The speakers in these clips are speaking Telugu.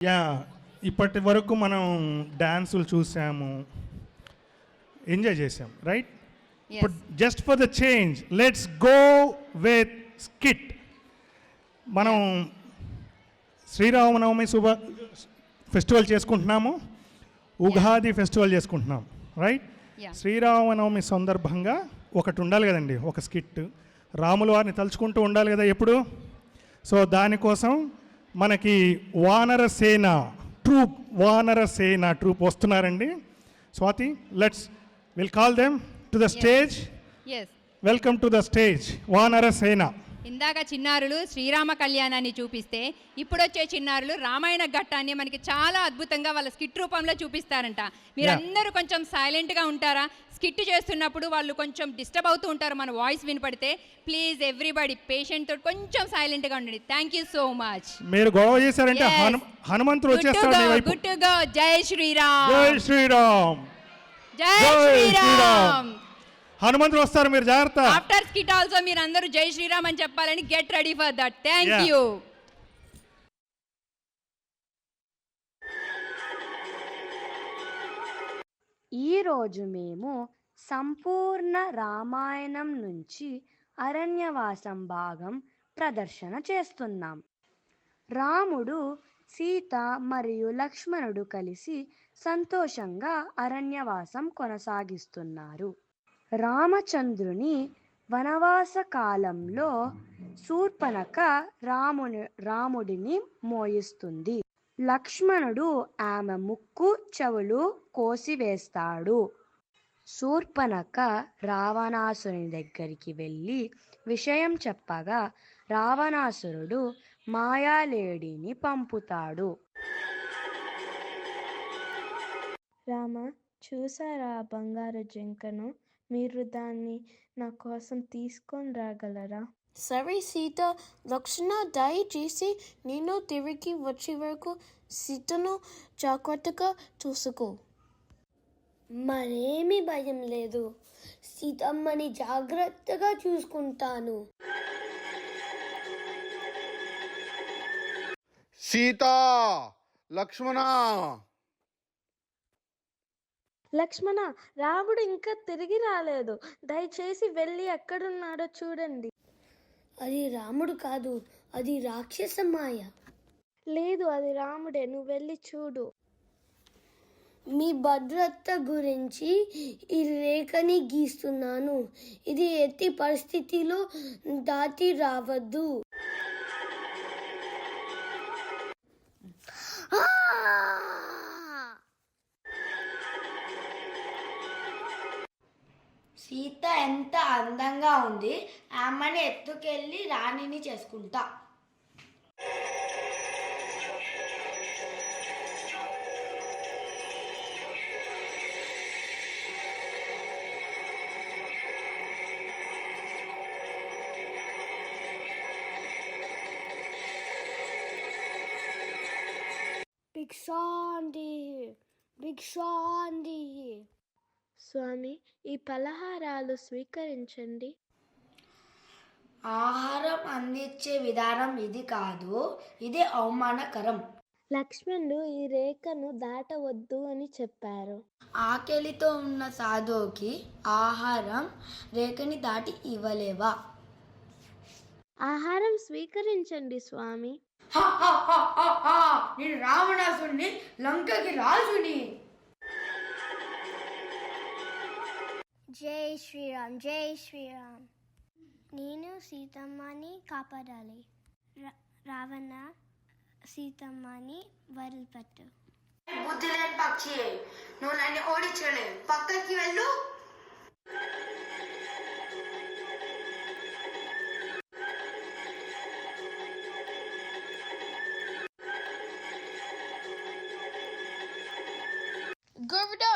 యా, ఇప్పటి వరకు మనం డ్యాన్సులు చూసాము, ఎంజాయ్ చేసాం, right? Yes. Just for the change let's go with skit. మనం శ్రీరామనవమి ఫెస్టివల్ చేసుకుంటున్నాము, ఉగాది ఫెస్టివల్ చేసుకుంటున్నాం, రైట్? Yeah. శ్రీరామనవమి సందర్భంగా ఒకటి ఉండాలి కదండి, ఒక స్కిట్. రాముల వారిని తలుచుకుంటూ ఉండాలి కదా ఎప్పుడు. సో దానికోసం మనకి వానరసేన ట్రూప్ వస్తున్నారండి. Swathi, will call them to the stage. Yes. Welcome to the stage Vanarasena. ఇందాక చిన్నారులు శ్రీరామ కళ్యాణాన్ని చూపిస్తే ఇప్పుడు వచ్చే చిన్నారులు రామాయణ ఘట్టాన్ని మనకి చాలా అద్భుతంగా వాళ్ళ స్కిట్ రూపంలో చూపిస్తారంట. మీరందరూ కొంచెం సైలెంట్గా ఉంటారా? స్కిట్ చేస్తున్నప్పుడు వాళ్ళు కొంచెం డిస్టర్బ్ అవుతూ ఉంటారు, మన వాయిస్ వినపడితే. ప్లీజ్ ఎవ్రీబడి పేషెంట్ తోటి కొంచెం సైలెంట్గా ఉండండి. Thank you so much. మీరు గొడవ చేశారంటే హనుమంతుడు వచ్చేస్తాడు. Good to go. జై శ్రీరామ్. జై శ్రీరామ్. జై శ్రీరామ్. హనుమంతుడు వస్తారు, మీరు జాగ్రత్త. ఆఫ్టర్ స్కిట్ ఆల్సో మీరు అందరూ జై శ్రీరామ్ అని చెప్పాలని get ready for that. Thank Yeah. You. ఈరోజు మేము సంపూర్ణ రామాయణం నుంచి అరణ్యవాసం భాగం ప్రదర్శన చేస్తున్నాం. రాముడు, సీత మరియు లక్ష్మణుడు కలిసి సంతోషంగా అరణ్యవాసం కొనసాగిస్తున్నారు. రామచంద్రుని వనవాస కాలంలో శూర్పణఖ రాముడిని మోయిస్తుంది. లక్ష్మణుడు ఆమె ముక్కు చెవులు కోసివేస్తాడు. శూర్పణఖ రావణాసురుని దగ్గరికి వెళ్ళి విషయం చెప్పగా రావణాసురుడు మాయాలేడిని పంపుతాడు. రామ, చూసారా ఆ బంగారు జింకను? మీరు దాన్ని నా కోసం తీసుకొని రాగలరా? సరే సీత, లక్ష్మణ, దయచేసి నేను తిరిగి వచ్చే వరకు సీతను జాగ్రత్తగా చూసుకో. మరేమీ భయం లేదు, సీతమ్మని జాగ్రత్తగా చూసుకుంటాను. సీత, లక్ష్మణ. లక్ష్మణ, రాముడు ఇంకా తిరిగి రాలేదు. దయచేసి వెళ్ళి ఎక్కడున్నాడో చూడండి. అది రాముడు కాదు, అది రాక్షస మాయ. లేదు, అది రాముడే. నువ్వు వెళ్ళి చూడు. మీ భద్రత గురించి ఈ రేఖని గీస్తున్నాను. ఇది ఎట్టి పరిస్థితిలో దాటి రావద్దు. సీత ఎంత అందంగా ఉంది, ఆమెని ఎత్తుకెళ్ళి రాణిని చేసుకుంటా. భిక్షాంది. స్వామి, ఈ పలహారాలు స్వీకరించండి. ఆహారం అందించే విధానం ఇది కాదు, ఇది అవమానకరం. లక్ష్మణుడు ఈ రేఖను దాటవద్దు అని చెప్పారు. ఆకలితో ఉన్న సాధువుకి ఆహారం రేఖని దాటి ఇవ్వలేవా? ఆహారం స్వీకరించండి స్వామి. నేను రావణాసుని, లంకకి రాజుని. జై శ్రీరామ్, జై శ్రీరామ్. నేను సీతమ్మని కాపాడాలి. రావణ, సీతమ్మని వదిలిపెట్టు. బుద్ధి లేని పక్షి, నువ్వు నన్ను ఓడించలేవు. పక్కకి వెళ్ళు. గరుడా,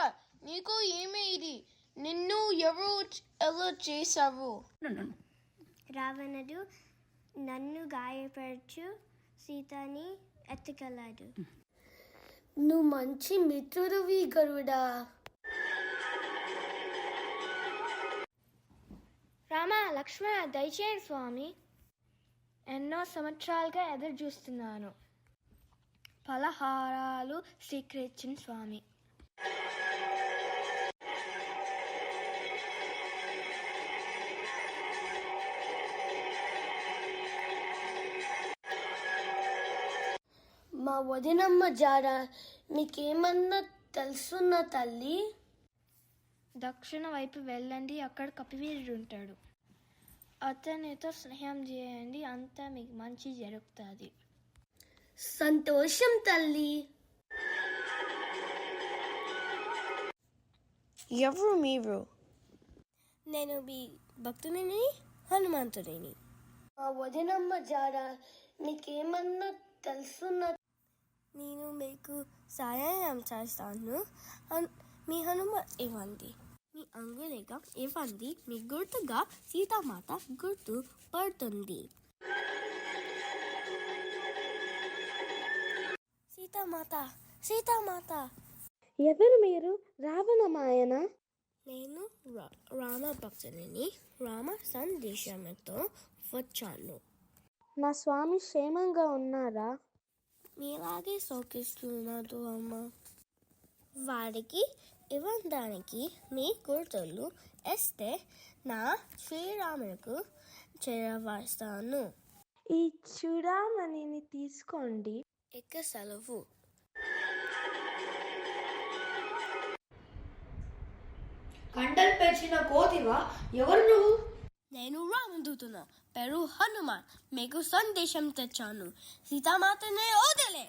నీకు ఏమైంది? నిన్ను ఎవరు ఎలా చేశారు? రావణుడు నన్ను గాయపరచు సీతని ఎత్తుకెళ్ళాడు. నువ్వు మంచి మిత్రుడివి గరుడా. రామ, లక్ష్మణ, దయచేయండి స్వామి. ఎన్నో సంవత్సరాలుగా ఎదురు చూస్తున్నాను. ఫలహారాలు స్వీకరించిన స్వామి. మా వదినమ్మ జాడ మీకేమన్నా తెలుసున్న తల్లి? దక్షిణ వైపు వెళ్ళండి, అక్కడ కపివీరుడు ఉంటాడు. అతనితో స్నేహం చేయండి, అంతా మీకు మంచి జరుగుతుంది. సంతోషం తల్లి. ఎవరు మీరు? నేను మీ భక్తుని హనుమంతుడిని. మా వదినమ్మ జాడ మీకేమన్నా తెలుసున్న? నేను మీకు సహాయం చేస్తాను. మీ హనుమ ఇవ్వండి, మీ అంగుళిగా ఇవ్వండి, మీ గుర్తుగా సీతామాత గుర్తు పడుతుంది. సీతామాత, సీతామాత. ఎవరు మీరు? రావణమాయన? నేను రామ భక్తుని. రామ సందేశంతో వచ్చాను. నా స్వామి క్షేమంగా ఉన్నారా? మీలాగే సౌకిస్తున్నాడు అమ్మ. వాడికి ఇవ్వడానికి మీ గుర్తులు ఇస్తే నా శ్రీరామునికి చేరవేస్తాను. ఈ చూడమణిని తీసుకోండి. ఇక సెలవు. కండలు పెంచిన కోతివా? ఎవరు నువ్వు? నేను రామదూతను, పేరు హనుమాన్. మీకు సందేశం తెచ్చాను. సీతామాతనే వదిలే.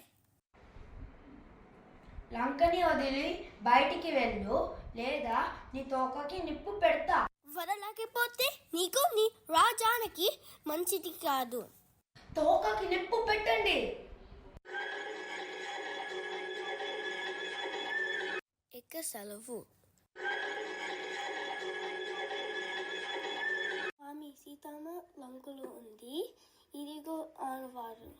లంకని వదిలి బయటికి వెళ్ళు, లేదా నీ తోకకి నిప్పు పెడతా. వదలకపోతే నీకు నీ రాజానికి మంచిది కాదు. తోకకి నిప్పు పెట్టండి. ఇక సెలవు. స్వామి, సీతమ్మ లంకలో ఉంది. ఇదిగో ఆనవారు.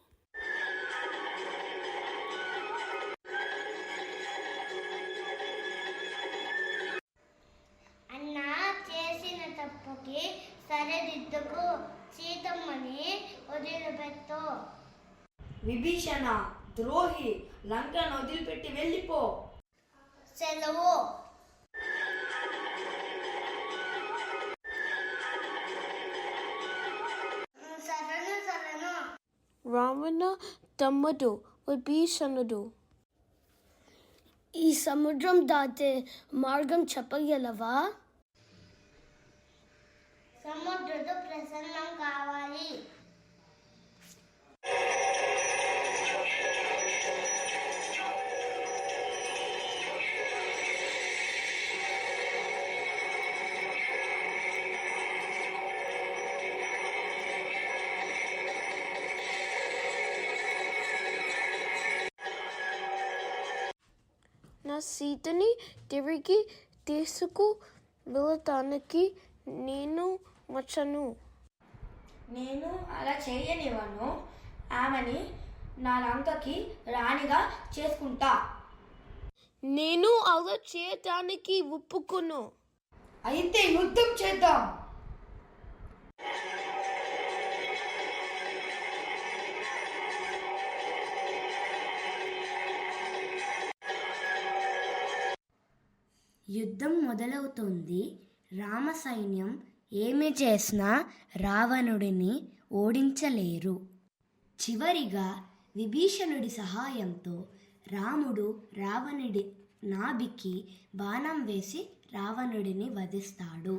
అన్న చేసిన తప్పుకి సరిదిద్దుకు, సీతమ్మని వదిలిపెట్టు. విభీషణ ద్రోహి, లంకను వదిలిపెట్టి వెళ్ళిపో. సెలవు. సరను. రావణ తమ్ముడు విభీషణుడు. ఈ సముద్రం దాటే మార్గం చెప్పగలవా? సముద్రుడు ప్రసన్నం కావాలి. నా సీతని తిరిగి తీసుకు వెళ్ళటానికి నేను వచ్చాను. నేను అలా చేయనివ్వను. ఆమెని నా లంకకి రాణిగా చేసుకుంటా. నేను అలా చేయటానికి ఒప్పుకోను. అయితే యుద్ధం చేద్దాం. యుద్ధం మొదలవుతోంది. రామ సైన్యం ఏమి చేసినా రావణుడిని ఓడించలేరు. చివరిగా విభీషణుడి సహాయంతో రాముడు రావణుడి నాభికి బాణం వేసి రావణుడిని వధిస్తాడు.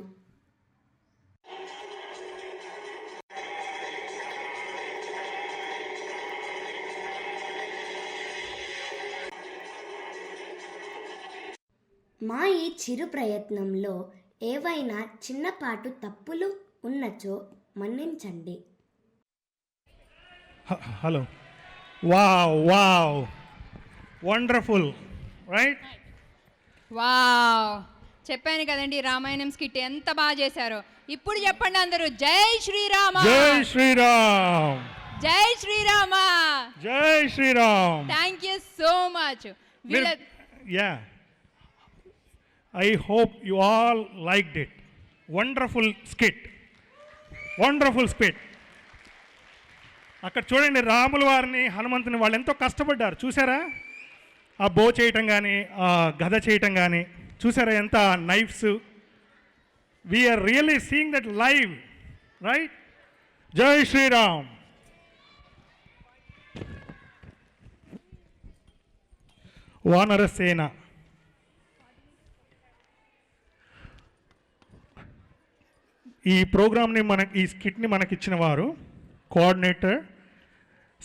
మా ఈ చిరు ప్రయత్నంలో ఏవైనా చిన్నపాటు తప్పులు ఉన్నచో మన్నించండి. Hello, wow, wonderful, right? Wow, చెప్పాను కదండి రామాయణం స్కిట్ ఎంత బాగా చేశారో. ఇప్పుడు చెప్పండి అందరూ, జై శ్రీరామ. జై శ్రీరామ్. జై శ్రీరామ. జై Sriram. Thank you so much. Yeah, I hope you all liked it. Wonderful skit. Wonderful skit. అక్కడ చూడండి, రాముల వారిని, హనుమంతుని వాళ్ళు ఎంతో కష్టపడ్డారు. చూసారా? ఆ బో చేయటం కానీ, ఆ గద చేయటం కానీ, చూసారా ఎంత knives. We are really seeing that live, right? జై శ్రీరామ్. వానరసేన. ఈ ప్రోగ్రామ్ని ఈ స్కిట్ని మనకిచ్చిన వారు కోఆర్డినేటర్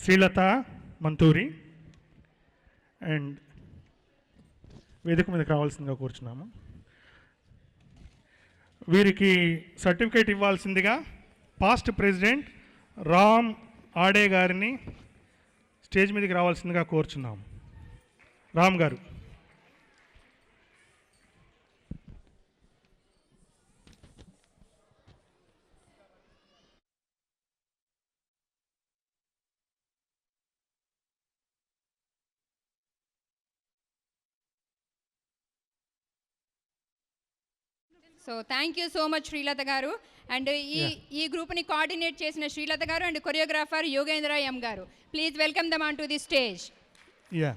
శ్రీలత మంతూరి. అండ్ వేదిక మీదకి రావాల్సిందిగా కూర్చున్నాము. వీరికి సర్టిఫికేట్ ఇవ్వాల్సిందిగా పాస్ట్ ప్రెసిడెంట్ రామ్ ఆడే గారిని స్టేజ్ మీదకి రావాల్సిందిగా కోరుచున్నాము. రామ్ గారు. So thank you so much Srilatha గారు. అండ్ ఈ గ్రూప్ని కోఆర్డినేట్ చేసిన శ్రీలత గారు అండ్ కొరియోగ్రాఫర్ యోగేంద్ర ఎం గారు. Please welcome them on to the stage. Yeah.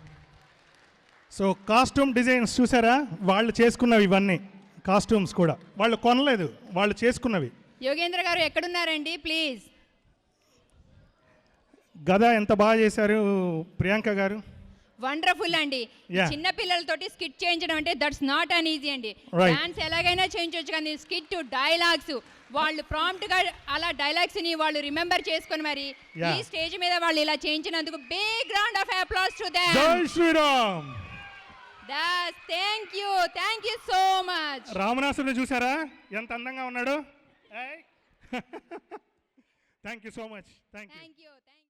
So costume designs చూసారా? వాళ్ళు చేసుకున్నవి ఇవన్నీ కాస్ట్యూమ్స్ కూడా వాళ్ళు కొనలేదు, వాళ్ళు చేసుకున్నవి. యోగేంద్ర గారు ఎక్కడున్నారండి? ప్లీజ్. గద ఎంత బాగా చేశారు ప్రియాంక గారు. వండర్ఫుల్ అండి. Yeah. చిన్న పిల్లలతోటి స్కిట్ చేయించడం అంటే దట్స్ నాట్ అన్ ఈజీ అండి. Right. డాన్స్ ఎలాగైనా చేయించవచ్చు, కానీ స్కిట్ డైలాగ్స్ వాళ్ళు ప్రాంప్ట్ గా అలా డైలాగ్స్ ని వాళ్ళు రిమెంబర్ చేసుకొని మరి Yeah. ఈ స్టేజ్ మీద వాళ్ళు ఇలా చేయించినందుకు big round of applause to them. జై Sriram. Thank you so much. రామనాసుని చూసారా ఎంత అందంగా ఉన్నాడు? Thank you so much. Thank you.